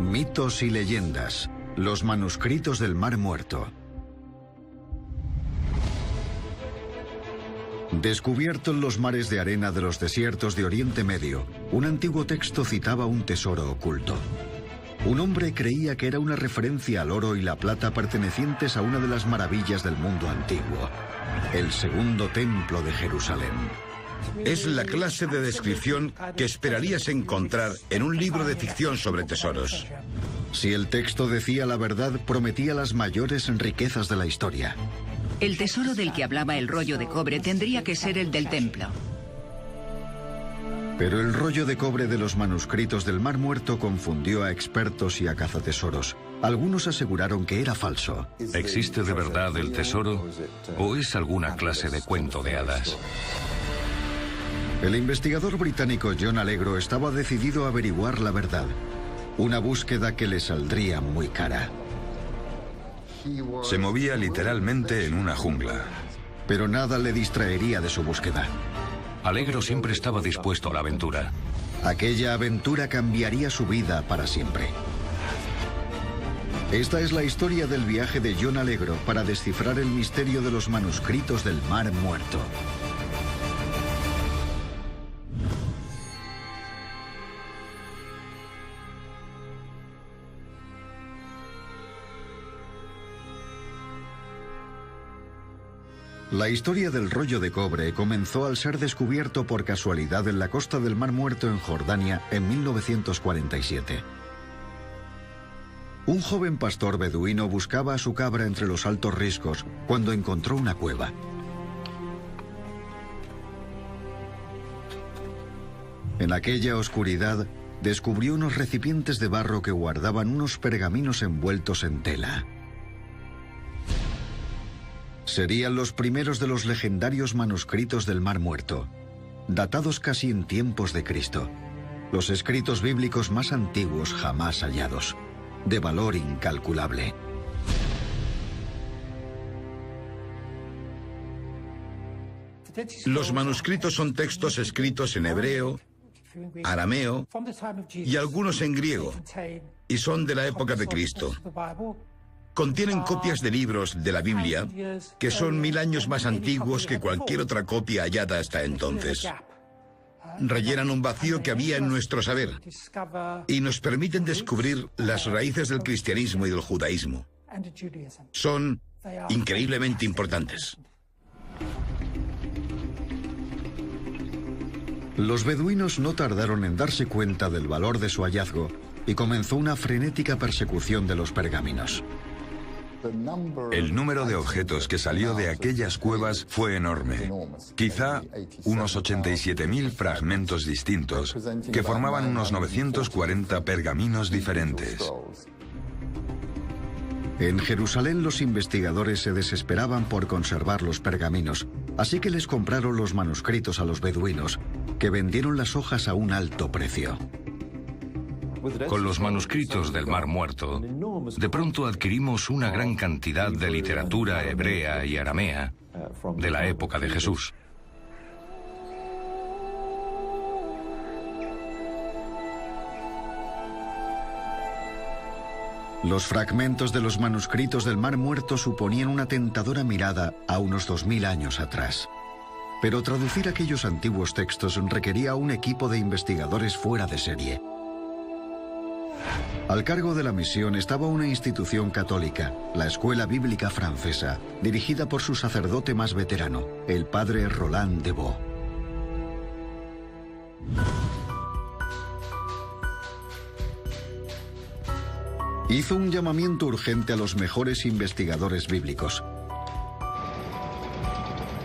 Mitos y leyendas. Los manuscritos del Mar Muerto. Descubierto en los mares de arena de los desiertos de Oriente Medio, un antiguo texto citaba un tesoro oculto. Un hombre creía que era una referencia al oro y la plata pertenecientes a una de las maravillas del mundo antiguo, el segundo templo de Jerusalén. Es la clase de descripción que esperarías encontrar en un libro de ficción sobre tesoros. Si el texto decía la verdad, prometía las mayores riquezas de la historia. El tesoro del que hablaba el rollo de cobre tendría que ser el del templo. Pero el rollo de cobre de los manuscritos del Mar Muerto confundió a expertos y a cazatesoros. Algunos aseguraron que era falso. ¿Existe de verdad el tesoro o es alguna clase de cuento de hadas? El investigador británico John Allegro estaba decidido a averiguar la verdad. Una búsqueda que le saldría muy cara. Se movía literalmente en una jungla. Pero nada le distraería de su búsqueda. Allegro siempre estaba dispuesto a la aventura. Aquella aventura cambiaría su vida para siempre. Esta es la historia del viaje de John Allegro para descifrar el misterio de los manuscritos del Mar Muerto. La historia del rollo de cobre comenzó al ser descubierto por casualidad en la costa del Mar Muerto en Jordania en 1947. Un joven pastor beduino buscaba a su cabra entre los altos riscos cuando encontró una cueva. En aquella oscuridad, descubrió unos recipientes de barro que guardaban unos pergaminos envueltos en tela. Serían los primeros de los legendarios manuscritos del Mar Muerto, datados casi en tiempos de Cristo. Los escritos bíblicos más antiguos jamás hallados, de valor incalculable. Los manuscritos son textos escritos en hebreo, arameo y algunos en griego, y son de la época de Cristo. Contienen copias de libros de la Biblia que son 1000 años más antiguos que cualquier otra copia hallada hasta entonces. Rellenan un vacío que había en nuestro saber y nos permiten descubrir las raíces del cristianismo y del judaísmo. Son increíblemente importantes. Los beduinos no tardaron en darse cuenta del valor de su hallazgo y comenzó una frenética persecución de los pergaminos. El número de objetos que salió de aquellas cuevas fue enorme. Quizá unos 87.000 fragmentos distintos que formaban unos 940 pergaminos diferentes. En Jerusalén los investigadores se desesperaban por conservar los pergaminos, así que les compraron los manuscritos a los beduinos, que vendieron las hojas a un alto precio. Con los manuscritos del Mar Muerto, de pronto adquirimos una gran cantidad de literatura hebrea y aramea de la época de Jesús. Los fragmentos de los manuscritos del Mar Muerto suponían una tentadora mirada a unos 2000 años atrás. Pero traducir aquellos antiguos textos requería un equipo de investigadores fuera de serie. Al cargo de la misión estaba una institución católica, la Escuela Bíblica Francesa, dirigida por su sacerdote más veterano, el padre Roland de Vaux. Hizo un llamamiento urgente a los mejores investigadores bíblicos.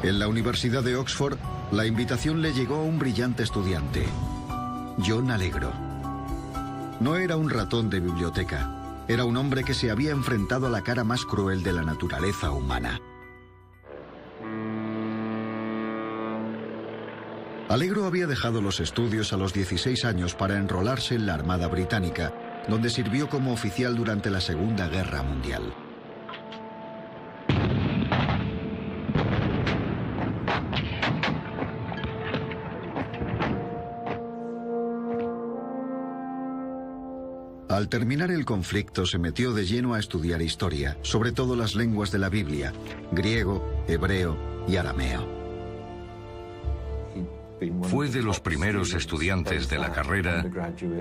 En la Universidad de Oxford, la invitación le llegó a un brillante estudiante, John Allegro. No era un ratón de biblioteca, era un hombre que se había enfrentado a la cara más cruel de la naturaleza humana. Allegro había dejado los estudios a los 16 años para enrolarse en la Armada Británica, donde sirvió como oficial durante la Segunda Guerra Mundial. Al terminar el conflicto se metió de lleno a estudiar historia, sobre todo las lenguas de la Biblia, griego, hebreo y arameo. Fue de los primeros estudiantes de la carrera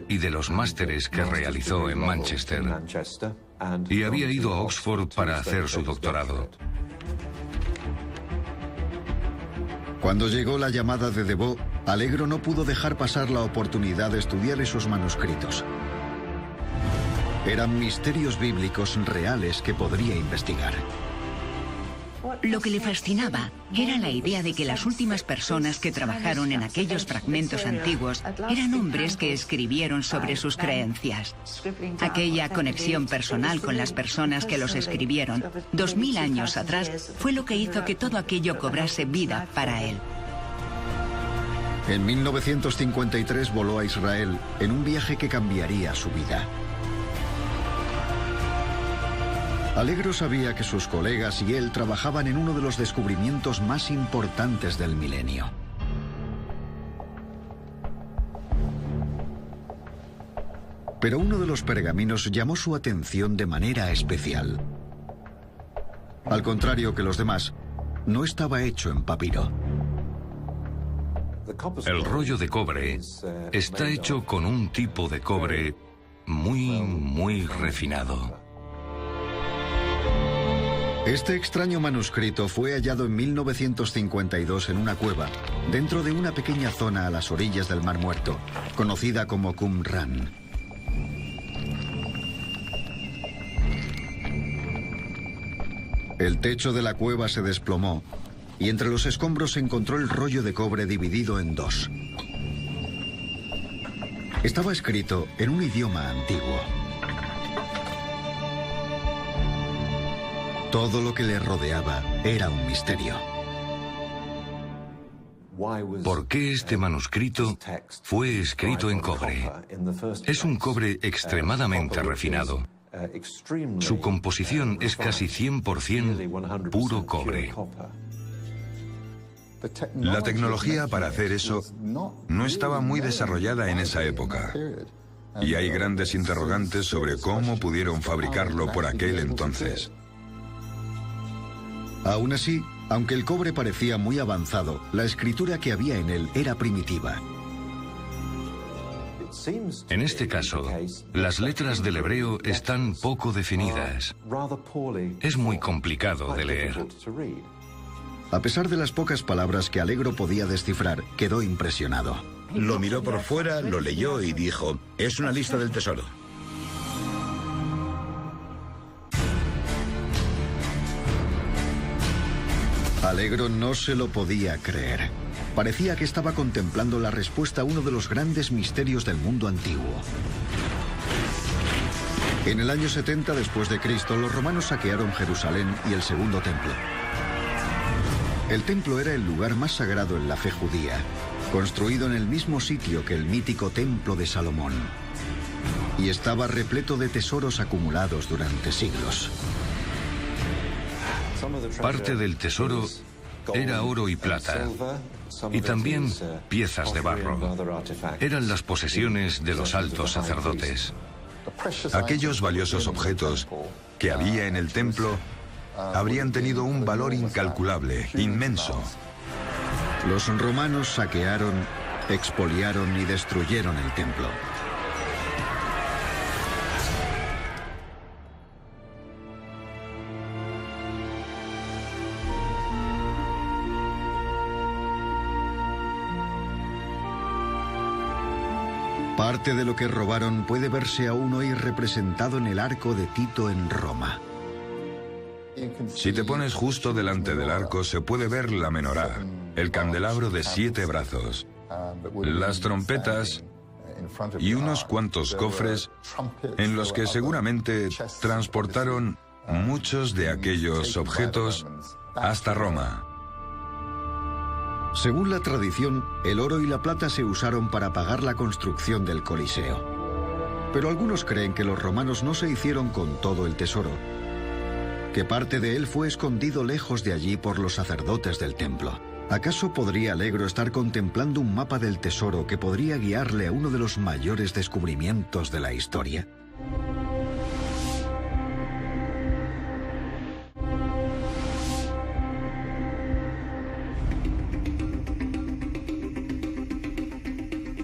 y de los másteres que realizó en Manchester, y había ido a Oxford para hacer su doctorado. Cuando llegó la llamada de Devoe, Allegro no pudo dejar pasar la oportunidad de estudiar esos manuscritos. Eran misterios bíblicos reales que podría investigar. Lo que le fascinaba era la idea de que las últimas personas que trabajaron en aquellos fragmentos antiguos eran hombres que escribieron sobre sus creencias. Aquella conexión personal con las personas que los escribieron 2000 años atrás fue lo que hizo que todo aquello cobrase vida para él. En 1953 voló a Israel en un viaje que cambiaría su vida. Allegro sabía que sus colegas y él trabajaban en uno de los descubrimientos más importantes del milenio. Pero uno de los pergaminos llamó su atención de manera especial. Al contrario que los demás, no estaba hecho en papiro. El rollo de cobre está hecho con un tipo de cobre muy refinado. Este extraño manuscrito fue hallado en 1952 en una cueva, dentro de una pequeña zona a las orillas del Mar Muerto, conocida como Qumran. El techo de la cueva se desplomó y entre los escombros se encontró el rollo de cobre dividido en dos. Estaba escrito en un idioma antiguo. Todo lo que le rodeaba era un misterio. ¿Por qué este manuscrito fue escrito en cobre? Es un cobre extremadamente refinado. Su composición es casi 100% puro cobre. La tecnología para hacer eso no estaba muy desarrollada en esa época. Y hay grandes interrogantes sobre cómo pudieron fabricarlo por aquel entonces. Aún así, aunque el cobre parecía muy avanzado, la escritura que había en él era primitiva. En este caso, las letras del hebreo están poco definidas. Es muy complicado de leer. A pesar de las pocas palabras que Allegro podía descifrar, quedó impresionado. Lo miró por fuera, lo leyó y dijo, es una lista del tesoro. Allegro no se lo podía creer. Parecía que estaba contemplando la respuesta a uno de los grandes misterios del mundo antiguo. En el año 70 después de Cristo, los romanos saquearon Jerusalén y el Segundo Templo. El templo era el lugar más sagrado en la fe judía, construido en el mismo sitio que el mítico Templo de Salomón. Y estaba repleto de tesoros acumulados durante siglos. Parte del tesoro era oro y plata, y también piezas de barro. Eran las posesiones de los altos sacerdotes. Aquellos valiosos objetos que había en el templo habrían tenido un valor incalculable, inmenso. Los romanos saquearon, expoliaron y destruyeron el templo. Parte de lo que robaron puede verse aún hoy representado en el arco de Tito en Roma. Si te pones justo delante del arco se puede ver la menorá, el candelabro de 7 brazos, las trompetas y unos cuantos cofres en los que seguramente transportaron muchos de aquellos objetos hasta Roma. Según la tradición, el oro y la plata se usaron para pagar la construcción del Coliseo. Pero algunos creen que los romanos no se hicieron con todo el tesoro, que parte de él fue escondido lejos de allí por los sacerdotes del templo. ¿Acaso podría Allegro estar contemplando un mapa del tesoro que podría guiarle a uno de los mayores descubrimientos de la historia?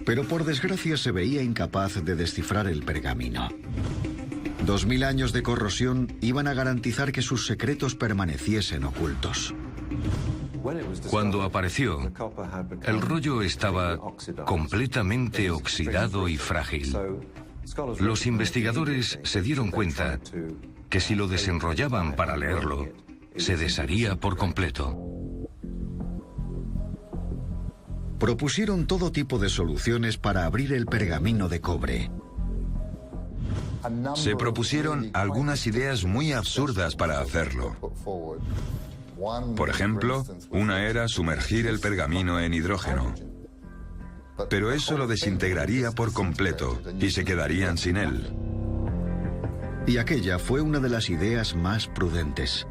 Pero por desgracia se veía incapaz de descifrar el pergamino. 2000 años de corrosión iban a garantizar que sus secretos permaneciesen ocultos. Cuando apareció, el rollo estaba completamente oxidado y frágil. Los investigadores se dieron cuenta que si lo desenrollaban para leerlo, se desharía por completo. Propusieron todo tipo de soluciones para abrir el pergamino de cobre. Se propusieron algunas ideas muy absurdas para hacerlo. Por ejemplo, una era sumergir el pergamino en hidrógeno. Pero eso lo desintegraría por completo y se quedarían sin él. Y aquella fue una de las ideas más prudentes.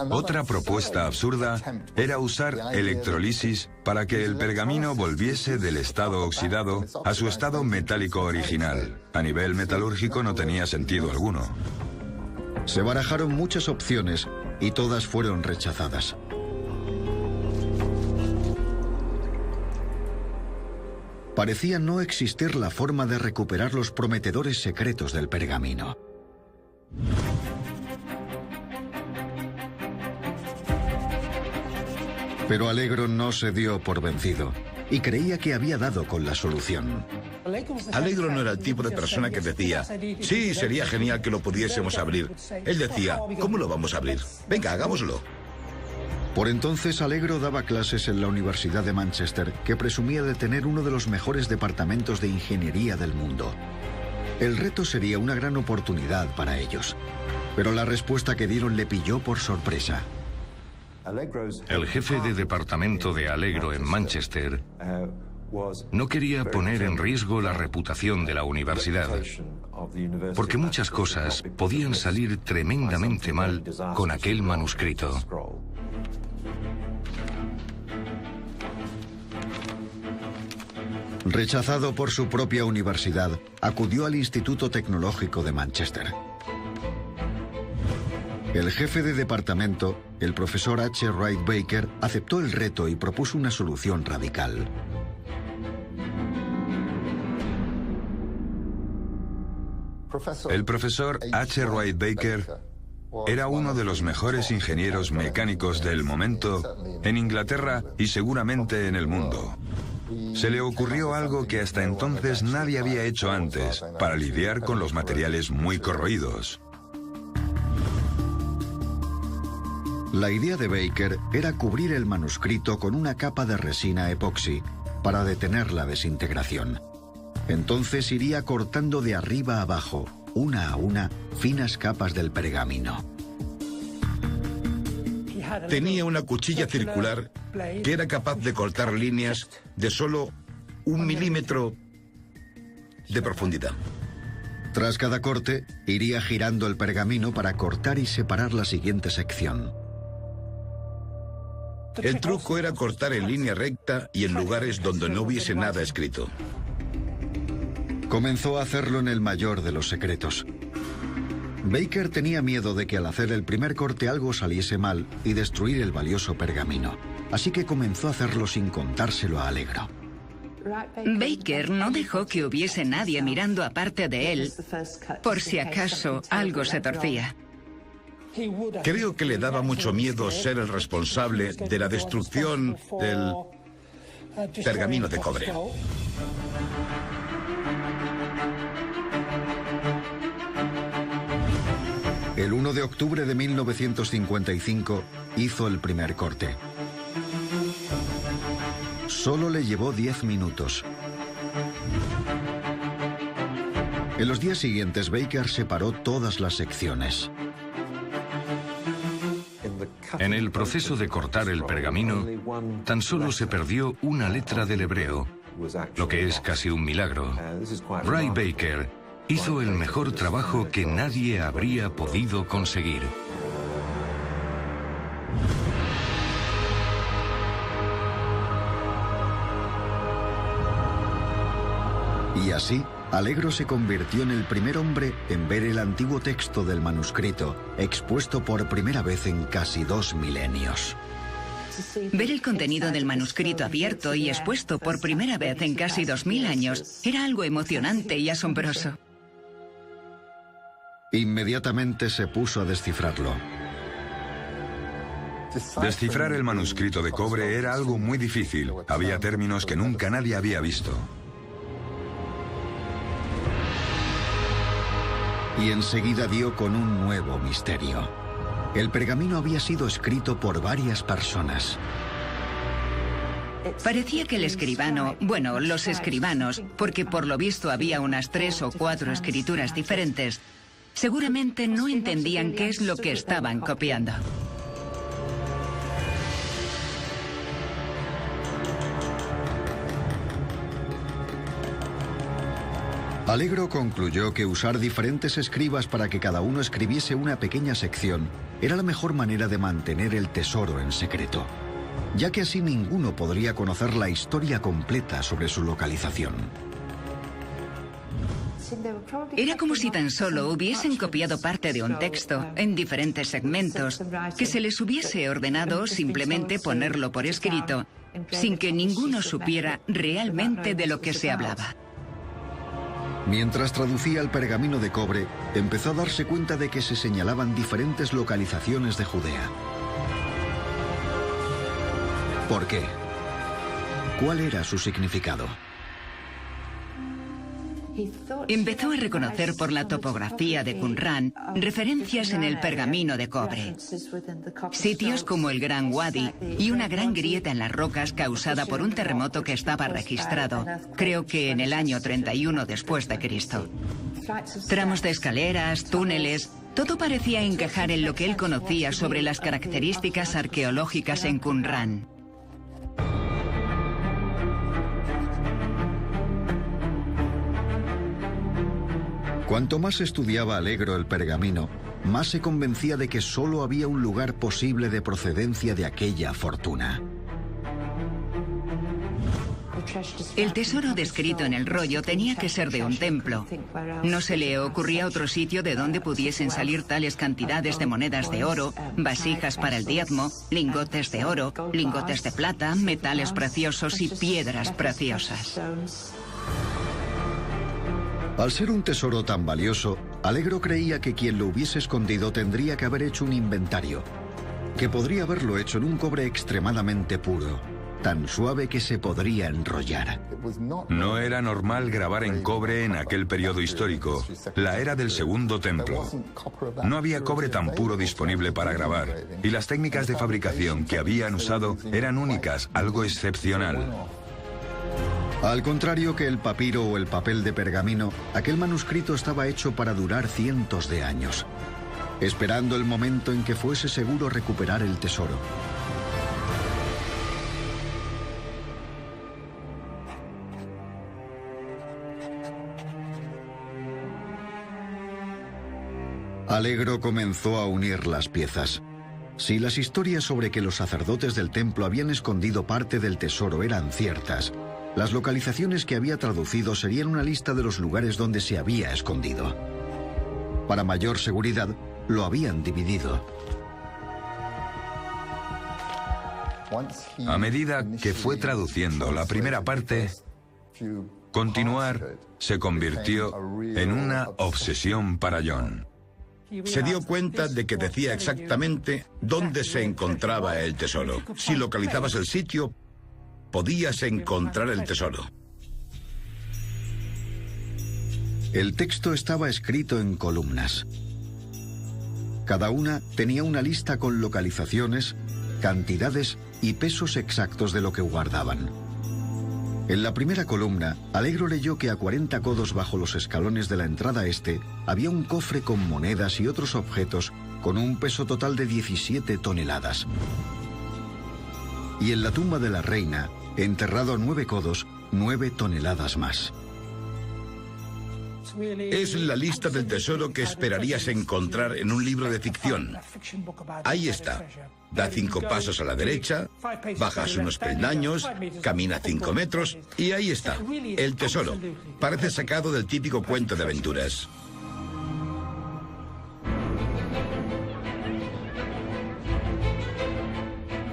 Otra propuesta absurda era usar electrolisis para que el pergamino volviese del estado oxidado a su estado metálico original. A nivel metalúrgico no tenía sentido alguno. Se barajaron muchas opciones y todas fueron rechazadas. Parecía no existir la forma de recuperar los prometedores secretos del pergamino. Pero Allegro no se dio por vencido y creía que había dado con la solución. Allegro no era el tipo de persona que decía, sí, sería genial que lo pudiésemos abrir. Él decía, ¿cómo lo vamos a abrir? Venga, hagámoslo. Por entonces Allegro daba clases en la Universidad de Manchester, que presumía de tener uno de los mejores departamentos de ingeniería del mundo. El reto sería una gran oportunidad para ellos, pero la respuesta que dieron le pilló por sorpresa. El jefe de departamento de Allegro en Manchester no quería poner en riesgo la reputación de la universidad, porque muchas cosas podían salir tremendamente mal con aquel manuscrito. Rechazado por su propia universidad, acudió al Instituto Tecnológico de Manchester. El jefe de departamento, el profesor H. Wright Baker, aceptó el reto y propuso una solución radical. El profesor H. Wright Baker era uno de los mejores ingenieros mecánicos del momento en Inglaterra y seguramente en el mundo. Se le ocurrió algo que hasta entonces nadie había hecho antes para lidiar con los materiales muy corroídos. La idea de Baker era cubrir el manuscrito con una capa de resina epoxi para detener la desintegración. Entonces iría cortando de arriba a abajo, una a una, finas capas del pergamino. Tenía una cuchilla circular que era capaz de cortar líneas de solo 1 milímetro de profundidad. Tras cada corte, iría girando el pergamino para cortar y separar la siguiente sección. El truco era cortar en línea recta y en lugares donde no hubiese nada escrito. Comenzó a hacerlo en el mayor de los secretos. Baker tenía miedo de que al hacer el primer corte algo saliese mal y destruir el valioso pergamino. Así que comenzó a hacerlo sin contárselo a Allegro. Baker no dejó que hubiese nadie mirando aparte de él, por si acaso algo se torcía. Creo que le daba mucho miedo ser el responsable de la destrucción del pergamino de cobre. El 1 de octubre de 1955 hizo el primer corte. Solo le llevó 10 minutos. En los días siguientes, Baker separó todas las secciones. En el proceso de cortar el pergamino, tan solo se perdió una letra del hebreo, lo que es casi un milagro. Wright Baker hizo el mejor trabajo que nadie habría podido conseguir. Y así, Allegro se convirtió en el primer hombre en ver el antiguo texto del manuscrito, expuesto por primera vez en casi 2 milenios. Ver el contenido del manuscrito abierto y expuesto por primera vez en casi 2000 años era algo emocionante y asombroso. Inmediatamente se puso a descifrarlo. Descifrar el manuscrito de cobre era algo muy difícil. Había términos que nunca nadie había visto. Y enseguida dio con un nuevo misterio. El pergamino había sido escrito por varias personas. Parecía que el escribano, bueno, los escribanos, porque por lo visto había unas 3 o 4 escrituras diferentes, seguramente no entendían qué es lo que estaban copiando. Alegro concluyó que usar diferentes escribas para que cada uno escribiese una pequeña sección era la mejor manera de mantener el tesoro en secreto, ya que así ninguno podría conocer la historia completa sobre su localización. Era como si tan solo hubiesen copiado parte de un texto en diferentes segmentos, que se les hubiese ordenado simplemente ponerlo por escrito, sin que ninguno supiera realmente de lo que se hablaba. Mientras traducía el pergamino de cobre, empezó a darse cuenta de que se señalaban diferentes localizaciones de Judea. ¿Por qué? ¿Cuál era su significado? Empezó a reconocer por la topografía de Qumrán referencias en el pergamino de cobre. Sitios como el Gran Wadi y una gran grieta en las rocas causada por un terremoto que estaba registrado, creo que en el año 31 después de Cristo. Tramos de escaleras, túneles, todo parecía encajar en lo que él conocía sobre las características arqueológicas en Qumrán. Cuanto más estudiaba Alegro el pergamino, más se convencía de que solo había un lugar posible de procedencia de aquella fortuna. El tesoro descrito en el rollo tenía que ser de un templo. No se le ocurría otro sitio de donde pudiesen salir tales cantidades de monedas de oro, vasijas para el diezmo, lingotes de oro, lingotes de plata, metales preciosos y piedras preciosas. Al ser un tesoro tan valioso, Alegro creía que quien lo hubiese escondido tendría que haber hecho un inventario, que podría haberlo hecho en un cobre extremadamente puro, tan suave que se podría enrollar. No era normal grabar en cobre en aquel periodo histórico, la era del Segundo Templo. No había cobre tan puro disponible para grabar, y las técnicas de fabricación que habían usado eran únicas, algo excepcional. Al contrario que el papiro o el papel de pergamino, aquel manuscrito estaba hecho para durar cientos de años, esperando el momento en que fuese seguro recuperar el tesoro. Alegro comenzó a unir las piezas. Si las historias sobre que los sacerdotes del templo habían escondido parte del tesoro eran ciertas, las localizaciones que había traducido serían una lista de los lugares donde se había escondido. Para mayor seguridad, lo habían dividido. A medida que fue traduciendo la primera parte, continuar se convirtió en una obsesión para John. Se dio cuenta de que decía exactamente dónde se encontraba el tesoro. Si localizabas el sitio, podías encontrar el tesoro. El texto estaba escrito en columnas. Cada una tenía una lista con localizaciones, cantidades y pesos exactos de lo que guardaban. En la primera columna, Alegro leyó que a 40 codos bajo los escalones de la entrada este había un cofre con monedas y otros objetos con un peso total de 17 toneladas. Y en la tumba de la reina, enterrado a 9 codos, 9 toneladas más. Es la lista del tesoro que esperarías encontrar en un libro de ficción. Ahí está. Da 5 pasos a la derecha, bajas unos peldaños, camina 5 metros y ahí está. El tesoro. Parece sacado del típico cuento de aventuras.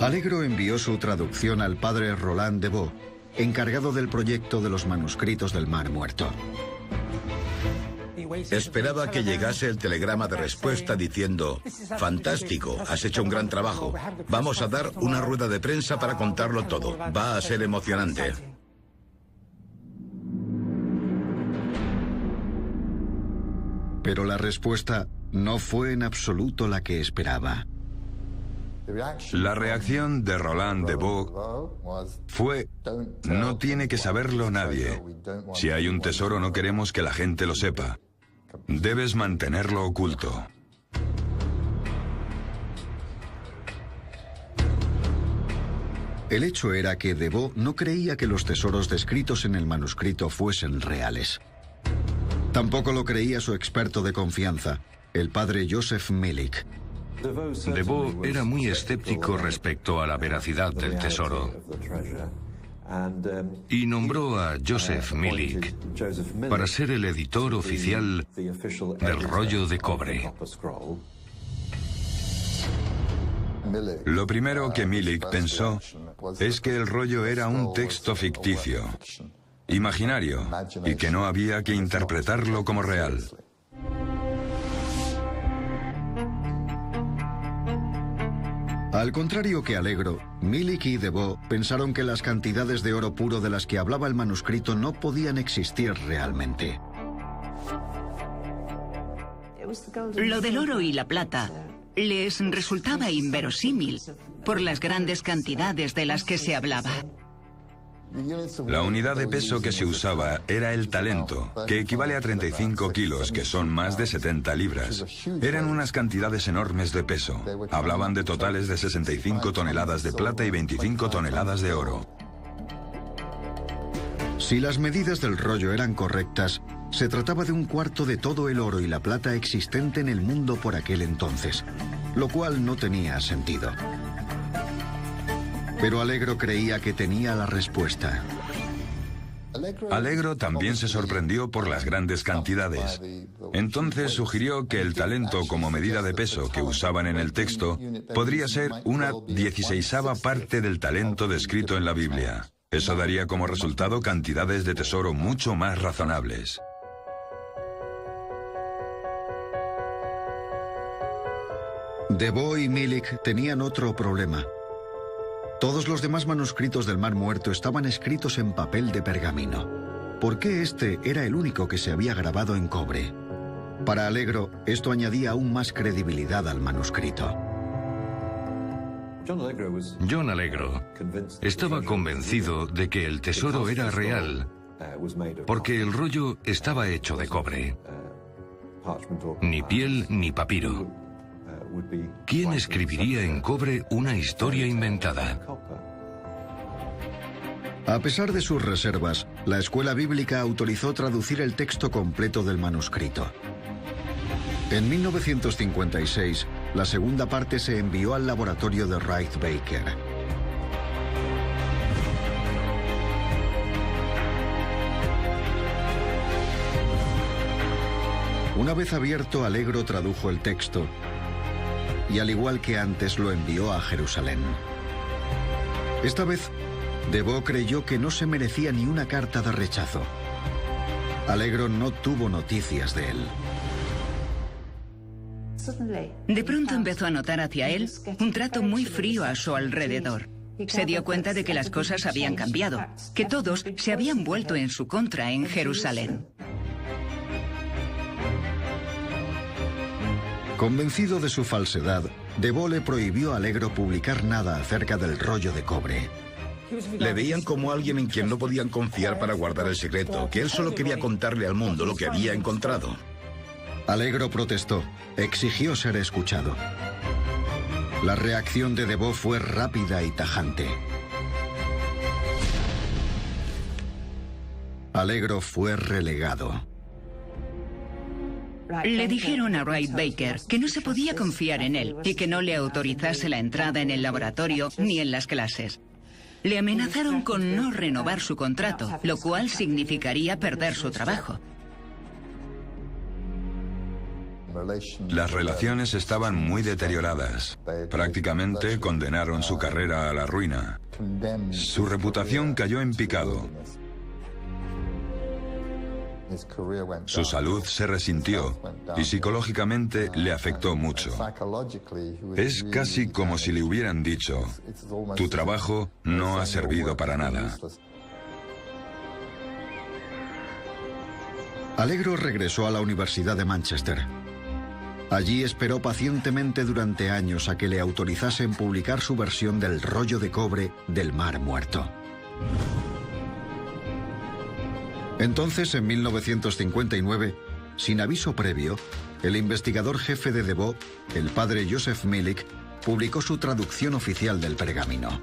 Alegro envió su traducción al padre Roland de Vaux, encargado del proyecto de los manuscritos del Mar Muerto. Esperaba que llegase el telegrama de respuesta diciendo: fantástico, has hecho un gran trabajo. Vamos a dar una rueda de prensa para contarlo todo. Va a ser emocionante. Pero la respuesta no fue en absoluto la que esperaba. La reacción de Roland de Vaux fue: no tiene que saberlo nadie. Si hay un tesoro, no queremos que la gente lo sepa. Debes mantenerlo oculto. El hecho era que de Vaux no creía que los tesoros descritos en el manuscrito fuesen reales. Tampoco lo creía su experto de confianza, el padre Joseph Milik. De Vaux era muy escéptico respecto a la veracidad del tesoro y nombró a Joseph Milik para ser el editor oficial del rollo de cobre. Lo primero que Milik pensó es que el rollo era un texto ficticio, imaginario, y que no había que interpretarlo como real. Al contrario que Alegro, Milik y de Vaux pensaron que las cantidades de oro puro de las que hablaba el manuscrito no podían existir realmente. Lo del oro y la plata les resultaba inverosímil por las grandes cantidades de las que se hablaba. La unidad de peso que se usaba era el talento, que equivale a 35 kilos, que son más de 70 libras. Eran unas cantidades enormes de peso. Hablaban de totales de 65 toneladas de plata y 25 toneladas de oro. Si las medidas del rollo eran correctas, se trataba de un cuarto de todo el oro y la plata existente en el mundo por aquel entonces, lo cual no tenía sentido. Pero Alegro creía que tenía la respuesta. Alegro también se sorprendió por las grandes cantidades. Entonces sugirió que el talento como medida de peso que usaban en el texto podría ser una 16ª parte del talento descrito en la Biblia. Eso daría como resultado cantidades de tesoro mucho más razonables. De Vaux y Milik tenían otro problema. Todos los demás manuscritos del Mar Muerto estaban escritos en papel de pergamino. ¿Por qué este era el único que se había grabado en cobre? Para Alegro, esto añadía aún más credibilidad al manuscrito. John Alegro estaba convencido de que el tesoro era real porque el rollo estaba hecho de cobre. Ni piel ni papiro. ¿Quién escribiría en cobre una historia inventada? A pesar de sus reservas, la escuela bíblica autorizó traducir el texto completo del manuscrito. En 1956, la segunda parte se envió al laboratorio de Wright Baker. Una vez abierto, Alegro tradujo el texto y, al igual que antes, lo envió a Jerusalén. Esta vez, de Vaux creyó que no se merecía ni una carta de rechazo. Alegro no tuvo noticias de él. De pronto empezó a notar hacia él un trato muy frío a su alrededor. Se dio cuenta de que las cosas habían cambiado, que todos se habían vuelto en su contra en Jerusalén. Convencido de su falsedad, de Vaux le prohibió a Alegro publicar nada acerca del rollo de cobre. Le veían como alguien en quien no podían confiar para guardar el secreto, que él solo quería contarle al mundo lo que había encontrado. Alegro protestó, exigió ser escuchado. La reacción de Vaux fue rápida y tajante. Alegro fue relegado. Le dijeron a Wright Baker que no se podía confiar en él y que no le autorizase la entrada en el laboratorio ni en las clases. Le amenazaron con no renovar su contrato, lo cual significaría perder su trabajo. Las relaciones estaban muy deterioradas. Prácticamente condenaron su carrera a la ruina. Su reputación cayó en picado. Su salud se resintió y psicológicamente le afectó mucho. Es casi como si le hubieran dicho: tu trabajo no ha servido para nada. Allegro regresó a la Universidad de Manchester. Allí esperó pacientemente durante años a que le autorizasen publicar su versión del rollo de cobre del Mar Muerto. Entonces, en 1959, sin aviso previo, el investigador jefe de Deveau, el padre Joseph Milik, publicó su traducción oficial del pergamino.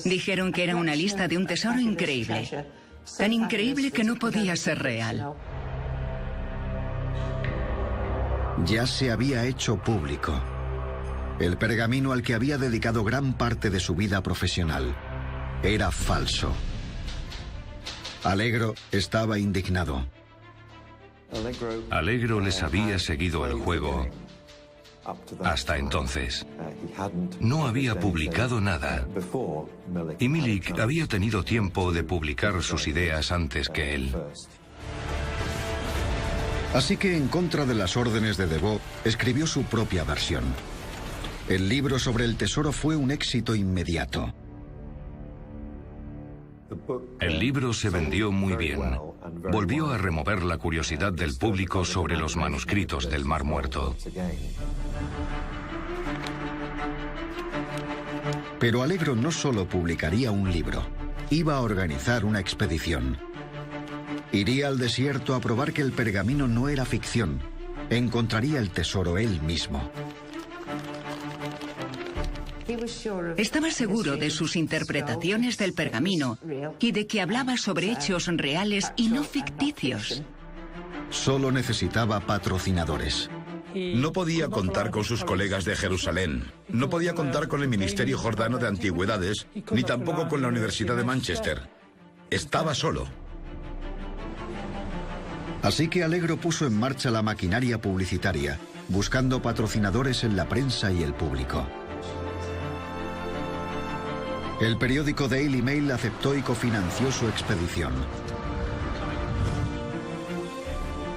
Dijeron que era una lista de un tesoro increíble. Tan increíble que no podía ser real. Ya se había hecho público. El pergamino al que había dedicado gran parte de su vida profesional era falso. Allegro estaba indignado. Allegro les había seguido el juego hasta entonces. No había publicado nada. Y Milik había tenido tiempo de publicar sus ideas antes que él. Así que, en contra de las órdenes de Deveau, escribió su propia versión. El libro sobre el tesoro fue un éxito inmediato. El libro se vendió muy bien. Volvió a remover la curiosidad del público sobre los manuscritos del Mar Muerto. Pero Allegro no solo publicaría un libro, iba a organizar una expedición. Iría al desierto a probar que el pergamino no era ficción. Encontraría el tesoro él mismo. Estaba seguro de sus interpretaciones del pergamino y de que hablaba sobre hechos reales y no ficticios. Solo necesitaba patrocinadores. No podía contar con sus colegas de Jerusalén, no podía contar con el Ministerio Jordano de Antigüedades, ni tampoco con la Universidad de Manchester. Estaba solo. Así que Allegro puso en marcha la maquinaria publicitaria, buscando patrocinadores en la prensa y el público. El periódico Daily Mail aceptó y cofinanció su expedición.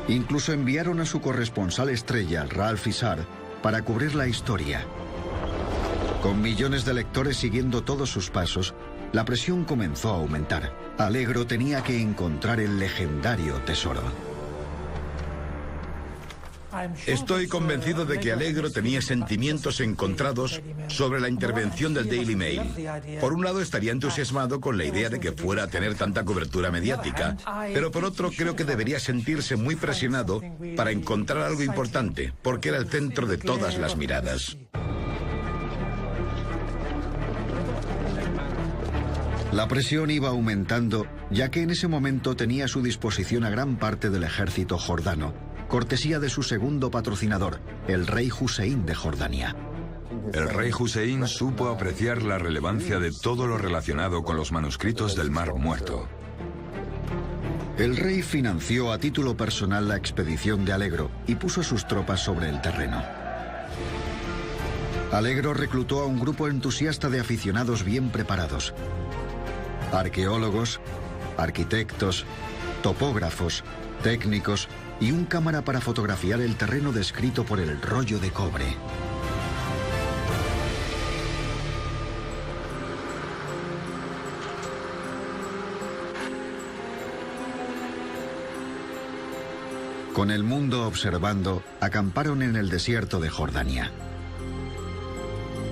Incluso enviaron a su corresponsal estrella, Ralph Isar, para cubrir la historia. Con millones de lectores siguiendo todos sus pasos, la presión comenzó a aumentar. Allegro tenía que encontrar el legendario tesoro. Estoy convencido de que Allegro tenía sentimientos encontrados sobre la intervención del Daily Mail. Por un lado, estaría entusiasmado con la idea de que fuera a tener tanta cobertura mediática, pero por otro, creo que debería sentirse muy presionado para encontrar algo importante, porque era el centro de todas las miradas. La presión iba aumentando, ya que en ese momento tenía a su disposición a gran parte del ejército jordano, cortesía de su segundo patrocinador, el rey Hussein de Jordania. El rey Hussein supo apreciar la relevancia de todo lo relacionado con los manuscritos del Mar Muerto. El rey financió a título personal la expedición de Allegro y puso sus tropas sobre el terreno. Allegro reclutó a un grupo entusiasta de aficionados bien preparados. Arqueólogos, arquitectos, topógrafos, técnicos y un cámara para fotografiar el terreno descrito por el rollo de cobre. Con el mundo observando, acamparon en el desierto de Jordania.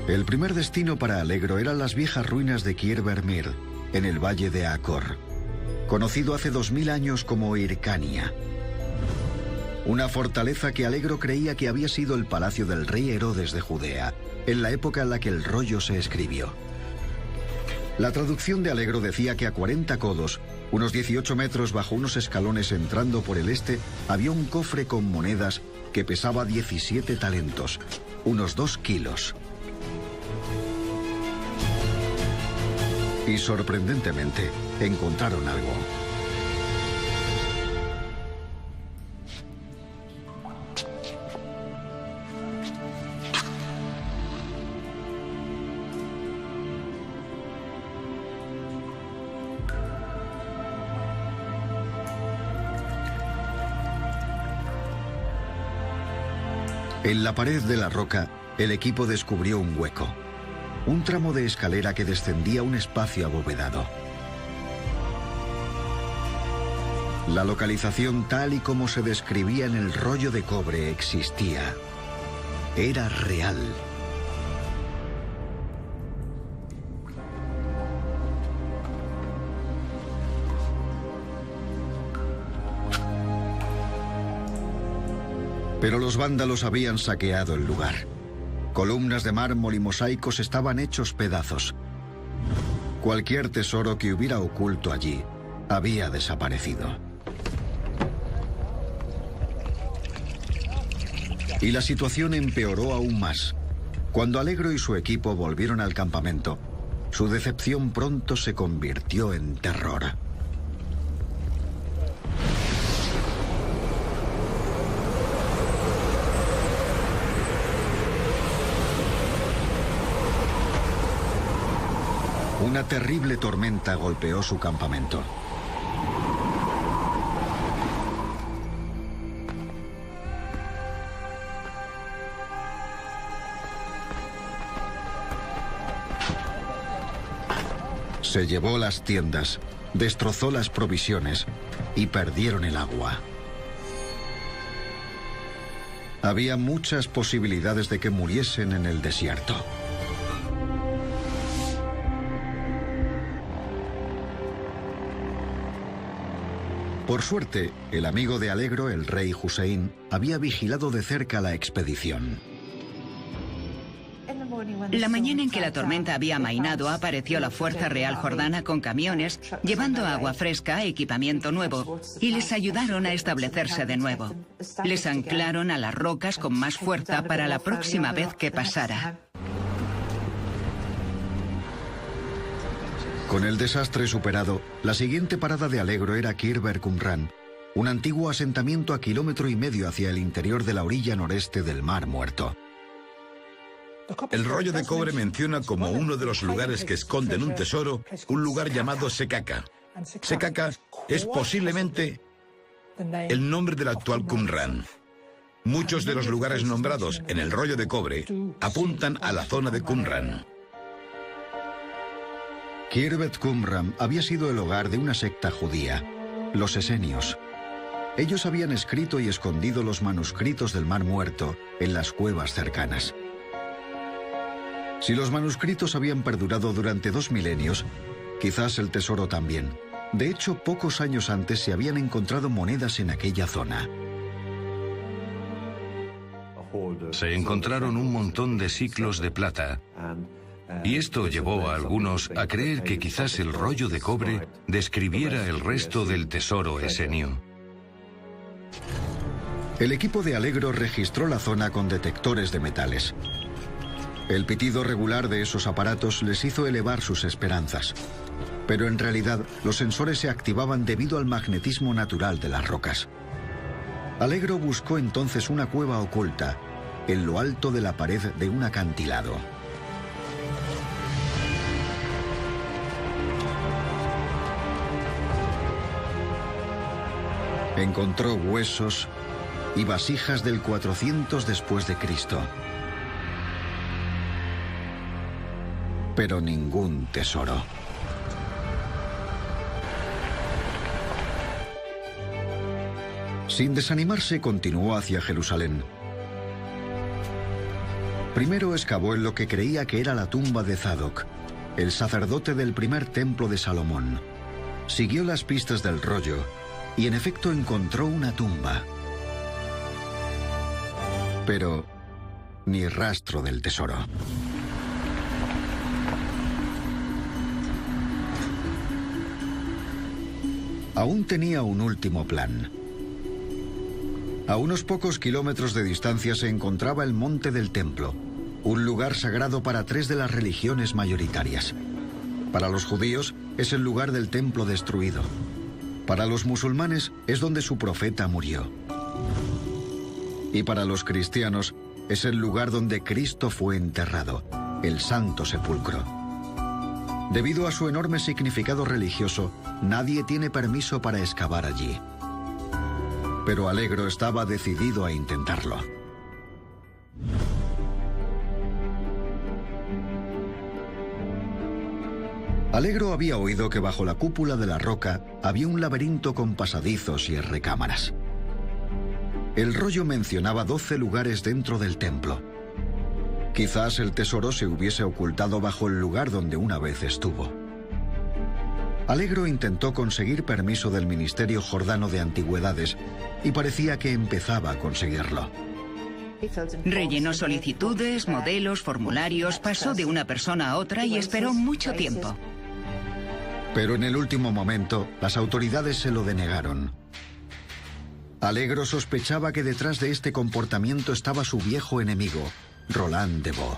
El primer destino para Allegro eran las viejas ruinas de Kieber Mir, en el valle de Acor, conocido hace 2000 años como Hircania. Una fortaleza que Allegro creía que había sido el palacio del rey Herodes de Judea, en la época en la que el rollo se escribió. La traducción de Allegro decía que a 40 codos, unos 18 metros bajo unos escalones entrando por el este, había un cofre con monedas que pesaba 17 talentos, unos 2 kilos. Y sorprendentemente, encontraron algo. En la pared de la roca, el equipo descubrió un hueco, un tramo de escalera que descendía a un espacio abovedado. La localización tal y como se describía en el rollo de cobre existía. Era real. Pero los vándalos habían saqueado el lugar. Columnas de mármol y mosaicos estaban hechos pedazos. Cualquier tesoro que hubiera oculto allí había desaparecido. Y la situación empeoró aún más. Cuando Allegro y su equipo volvieron al campamento, su decepción pronto se convirtió en terror. Una terrible tormenta golpeó su campamento. Se llevó las tiendas, destrozó las provisiones y perdieron el agua. Había muchas posibilidades de que muriesen en el desierto. Por suerte, el amigo de Allegro, el rey Hussein, había vigilado de cerca la expedición. La mañana en que la tormenta había amainado, apareció la Fuerza Real Jordana con camiones, llevando agua fresca, equipamiento nuevo, y les ayudaron a establecerse de nuevo. Les anclaron a las rocas con más fuerza para la próxima vez que pasara. Con el desastre superado, la siguiente parada de Allegro era Khirber Qumran, un antiguo asentamiento a 1,5 kilómetros hacia el interior de la orilla noreste del Mar Muerto. El rollo de cobre menciona como uno de los lugares que esconden un tesoro, un lugar llamado Sekaka. Sekaka es posiblemente el nombre del actual Qumran. Muchos de los lugares nombrados en el rollo de cobre apuntan a la zona de Qumran. Khirbet Qumran había sido el hogar de una secta judía, los esenios. Ellos habían escrito y escondido los manuscritos del Mar Muerto en las cuevas cercanas. Si los manuscritos habían perdurado durante 2 milenios, quizás el tesoro también. De hecho, pocos años antes se habían encontrado monedas en aquella zona. Se encontraron un montón de siclos de plata, y esto llevó a algunos a creer que quizás el rollo de cobre describiera el resto del tesoro esenio. El equipo de Allegro registró la zona con detectores de metales. El pitido regular de esos aparatos les hizo elevar sus esperanzas. Pero en realidad, los sensores se activaban debido al magnetismo natural de las rocas. Allegro buscó entonces una cueva oculta, en lo alto de la pared de un acantilado. Encontró huesos y vasijas del 400 después de Cristo. Pero ningún tesoro. Sin desanimarse, continuó hacia Jerusalén. Primero excavó en lo que creía que era la tumba de Zadok, el sacerdote del primer templo de Salomón. Siguió las pistas del rollo y en efecto encontró una tumba. Pero ni rastro del tesoro. Aún tenía un último plan. A unos pocos kilómetros de distancia se encontraba el Monte del Templo, un lugar sagrado para 3 de las religiones mayoritarias. Para los judíos es el lugar del templo destruido. Para los musulmanes es donde su profeta murió. Y para los cristianos es el lugar donde Cristo fue enterrado, el Santo Sepulcro. Debido a su enorme significado religioso, nadie tiene permiso para excavar allí. Pero Allegro estaba decidido a intentarlo. Alegro había oído que bajo la cúpula de la roca había un laberinto con pasadizos y recámaras. El rollo mencionaba 12 lugares dentro del templo. Quizás el tesoro se hubiese ocultado bajo el lugar donde una vez estuvo. Alegro intentó conseguir permiso del Ministerio Jordano de Antigüedades y parecía que empezaba a conseguirlo. Rellenó solicitudes, modelos, formularios, pasó de una persona a otra y esperó mucho tiempo. Pero en el último momento, las autoridades se lo denegaron. Alegro sospechaba que detrás de este comportamiento estaba su viejo enemigo, Roland de Vaux.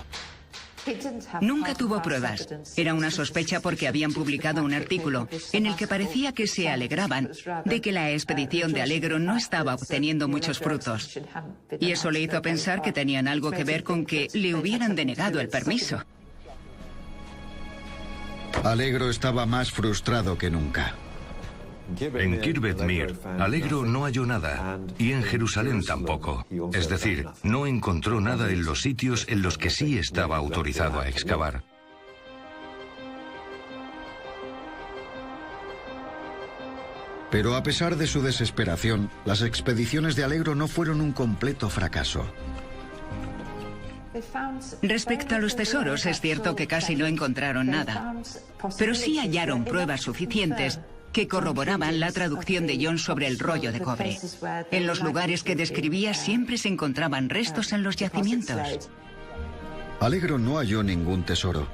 Nunca tuvo pruebas. Era una sospecha porque habían publicado un artículo en el que parecía que se alegraban de que la expedición de Alegro no estaba obteniendo muchos frutos. Y eso le hizo pensar que tenían algo que ver con que le hubieran denegado el permiso. Alegro estaba más frustrado que nunca. En Khirbet Mir, Alegro no halló nada, y en Jerusalén tampoco. Es decir, no encontró nada en los sitios en los que sí estaba autorizado a excavar. Pero a pesar de su desesperación, las expediciones de Alegro no fueron un completo fracaso. Respecto a los tesoros, es cierto que casi no encontraron nada, pero sí hallaron pruebas suficientes que corroboraban la traducción de John sobre el rollo de cobre. En los lugares que describía siempre se encontraban restos en los yacimientos. Alegro no halló ningún tesoro,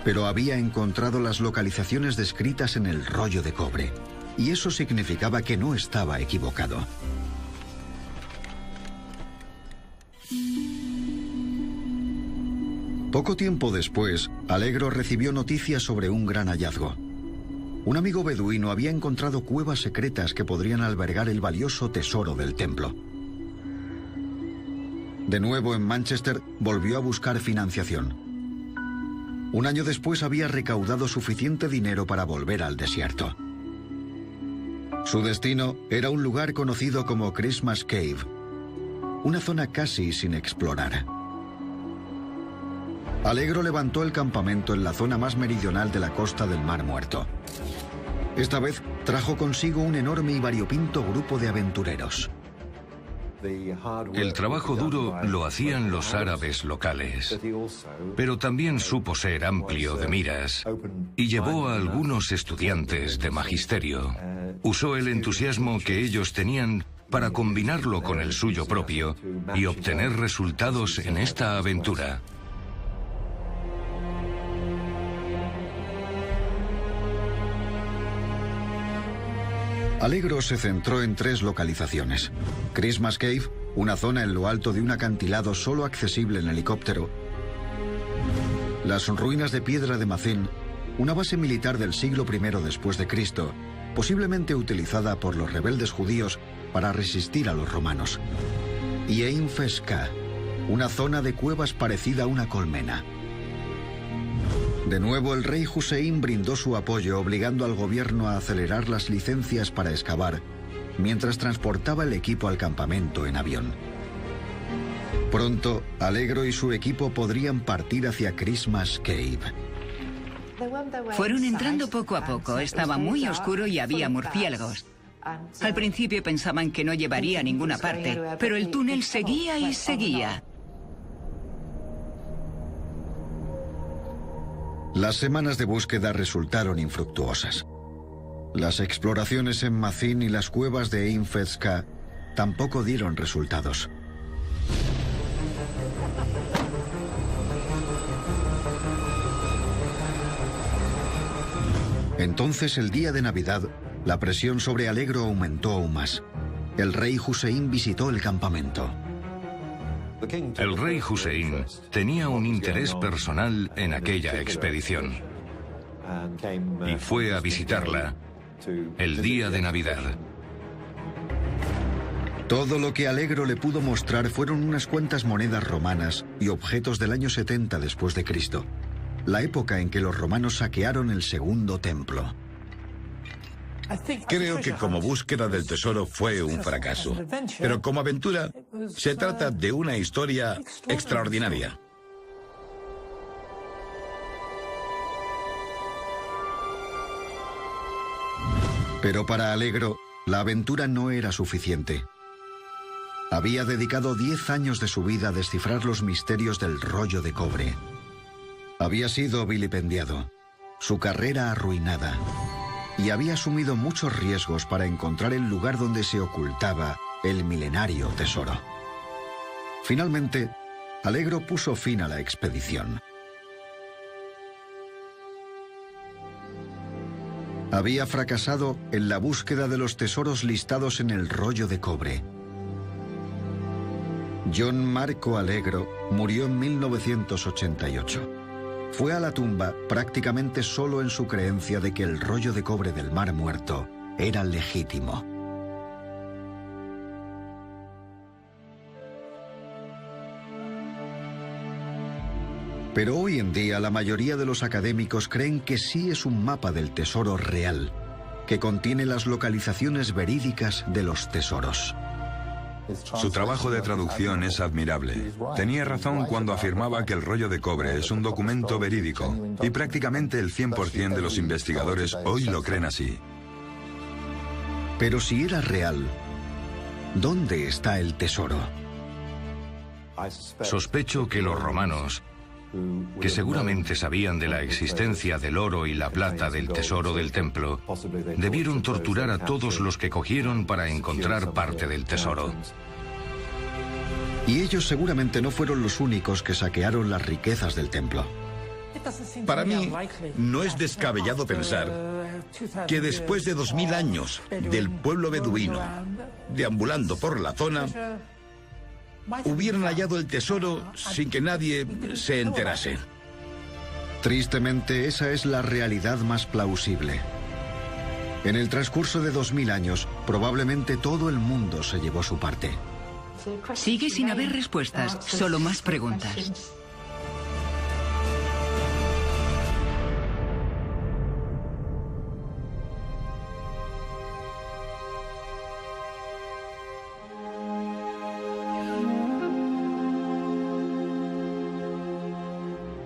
pero había encontrado las localizaciones descritas en el rollo de cobre, y eso significaba que no estaba equivocado. Poco tiempo después, Alegro recibió noticias sobre un gran hallazgo. Un amigo beduino había encontrado cuevas secretas que podrían albergar el valioso tesoro del templo. De nuevo en Manchester, volvió a buscar financiación. Un año después había recaudado suficiente dinero para volver al desierto. Su destino era un lugar conocido como Christmas Cave, una zona casi sin explorar. Alegro levantó el campamento en la zona más meridional de la costa del Mar Muerto. Esta vez trajo consigo un enorme y variopinto grupo de aventureros. El trabajo duro lo hacían los árabes locales, pero también supo ser amplio de miras y llevó a algunos estudiantes de magisterio. Usó el entusiasmo que ellos tenían para combinarlo con el suyo propio y obtener resultados en esta aventura. Alegro se centró en 3 localizaciones: Christmas Cave, una zona en lo alto de un acantilado solo accesible en helicóptero; las ruinas de piedra de Mazin, una base militar del siglo I después de Cristo, posiblemente utilizada por los rebeldes judíos para resistir a los romanos; y Ein Fesca, una zona de cuevas parecida a una colmena. De nuevo, el rey Hussein brindó su apoyo, obligando al gobierno a acelerar las licencias para excavar, mientras transportaba el equipo al campamento en avión. Pronto, Alegro y su equipo podrían partir hacia Christmas Cave. Fueron entrando poco a poco, estaba muy oscuro y había murciélagos. Al principio pensaban que no llevaría a ninguna parte, pero el túnel seguía y seguía. Las semanas de búsqueda resultaron infructuosas. Las exploraciones en Mazin y las cuevas de Ein Fesca tampoco dieron resultados. Entonces, el día de Navidad, la presión sobre Alegro aumentó aún más. El rey Hussein visitó el campamento. El rey Hussein tenía un interés personal en aquella expedición y fue a visitarla el día de Navidad. Todo lo que Alegro le pudo mostrar fueron unas cuantas monedas romanas y objetos del año 70 después de Cristo, la época en que los romanos saquearon el segundo templo. Creo que como búsqueda del tesoro fue un fracaso, pero como aventura se trata de una historia extraordinaria. Pero para Allegro, la aventura no era suficiente. Había dedicado 10 años de su vida a descifrar los misterios del rollo de cobre. Había sido vilipendiado, su carrera arruinada, y había asumido muchos riesgos para encontrar el lugar donde se ocultaba el milenario tesoro. Finalmente, Allegro puso fin a la expedición. Había fracasado en la búsqueda de los tesoros listados en el rollo de cobre. John Marco Allegro murió en 1988. Fue a la tumba prácticamente solo en su creencia de que el rollo de cobre del Mar Muerto era legítimo. Pero hoy en día la mayoría de los académicos creen que sí es un mapa del tesoro real, que contiene las localizaciones verídicas de los tesoros. Su trabajo de traducción es admirable. Tenía razón cuando afirmaba que el rollo de cobre es un documento verídico, y prácticamente el 100% de los investigadores hoy lo creen así. Pero si era real, ¿dónde está el tesoro? Sospecho que los romanos, que seguramente sabían de la existencia del oro y la plata del tesoro del templo, debieron torturar a todos los que cogieron para encontrar parte del tesoro. Y ellos seguramente no fueron los únicos que saquearon las riquezas del templo. Para mí, no es descabellado pensar que después de 2000 años del pueblo beduino deambulando por la zona, hubieran hallado el tesoro sin que nadie se enterase. Tristemente, esa es la realidad más plausible. En el transcurso de 2000 años, probablemente todo el mundo se llevó su parte. Sigue sin haber respuestas, solo más preguntas.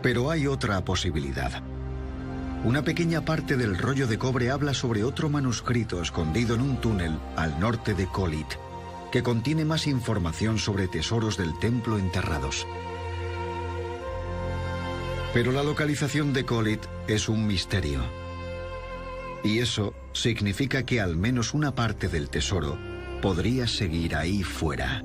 Pero hay otra posibilidad. Una pequeña parte del rollo de cobre habla sobre otro manuscrito escondido en un túnel al norte de Colit, que contiene más información sobre tesoros del templo enterrados. Pero la localización de Colit es un misterio. Y eso significa que al menos una parte del tesoro podría seguir ahí fuera.